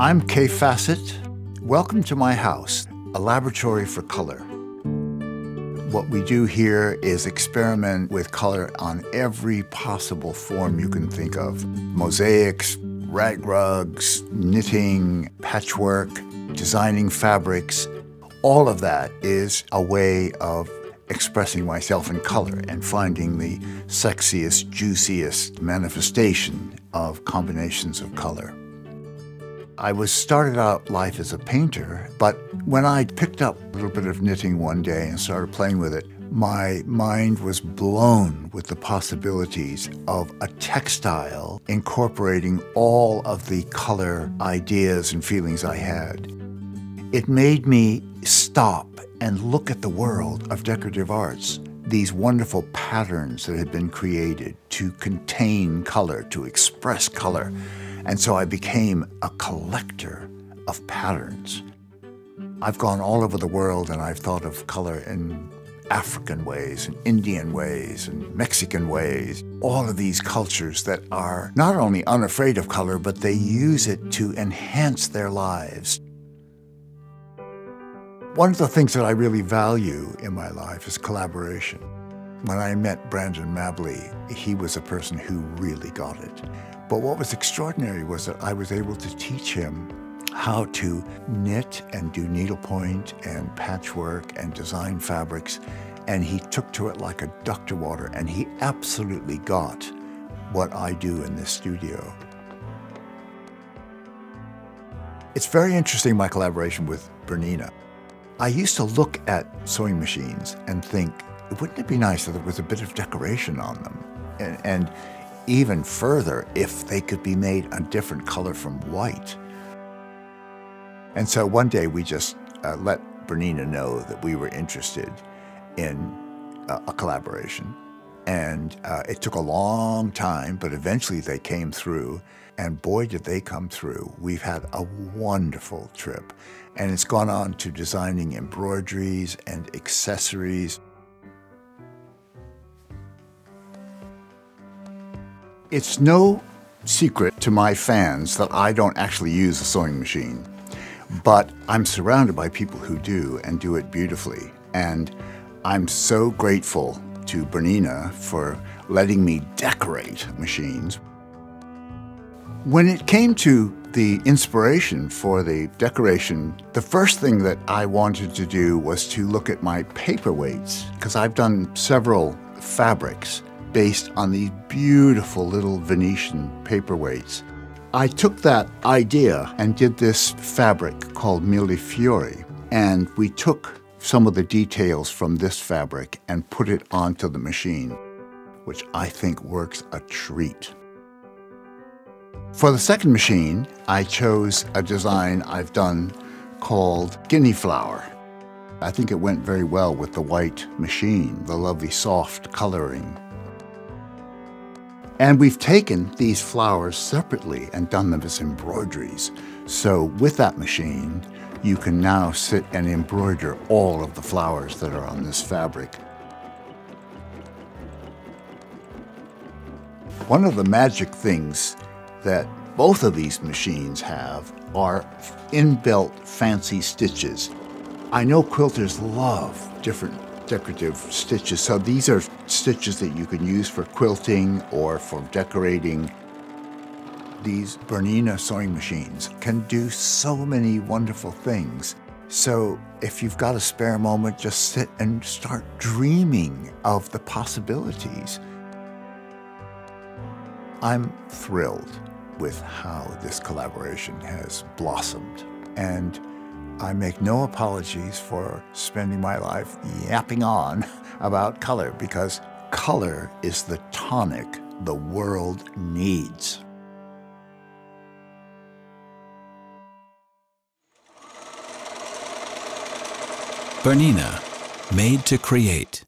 I'm Fasset. Welcome to my house, a laboratory for color. What we do here is experiment with color on every possible form you can think of. Mosaics, rag rugs, knitting, patchwork, designing fabrics. All of that is a way of expressing myself in color and finding the sexiest, juiciest manifestation of combinations of color. I started out life as a painter, but when I picked up a little bit of knitting one day and started playing with it, my mind was blown with the possibilities of a textile incorporating all of the color ideas and feelings I had. It made me stop and look at the world of decorative arts, these wonderful patterns that had been created to contain color, to express color. And so I became a collector of patterns. I've gone all over the world and I've thought of color in African ways, and Indian ways, and Mexican ways. All of these cultures that are not only unafraid of color, but they use it to enhance their lives. One of the things that I really value in my life is collaboration. When I met Brandon Mabley, he was a person who really got it. But what was extraordinary was that I was able to teach him how to knit and do needlepoint and patchwork and design fabrics, and he took to it like a duck to water, and he absolutely got what I do in this studio. It's very interesting, my collaboration with Bernina. I used to look at sewing machines and think, wouldn't it be nice if there was a bit of decoration on them? And even further, if they could be made a different color from white. And so one day we just let Bernina know that we were interested in a collaboration. And it took a long time, but eventually they came through. And boy, did they come through. We've had a wonderful trip. And it's gone on to designing embroideries and accessories. It's no secret to my fans that I don't actually use a sewing machine, but I'm surrounded by people who do and do it beautifully. And I'm so grateful to Bernina for letting me decorate machines. When it came to the inspiration for the decoration, the first thing that I wanted to do was to look at my paperweights, because I've done several fabrics based on these beautiful little Venetian paperweights. I took that idea and did this fabric called Millefiori, and we took some of the details from this fabric and put it onto the machine, which I think works a treat. For the second machine, I chose a design I've done called Guinea Flower. I think it went very well with the white machine, the lovely soft coloring. And we've taken these flowers separately and done them as embroideries. So with that machine, you can now sit and embroider all of the flowers that are on this fabric. One of the magic things that both of these machines have are inbuilt fancy stitches. I know quilters love different decorative stitches, so these are stitches that you can use for quilting or for decorating. These Bernina sewing machines can do so many wonderful things. So if you've got a spare moment, just sit and start dreaming of the possibilities. I'm thrilled with how this collaboration has blossomed, and I make no apologies for spending my life yapping on about color, because color is the tonic the world needs. Bernina, made to create.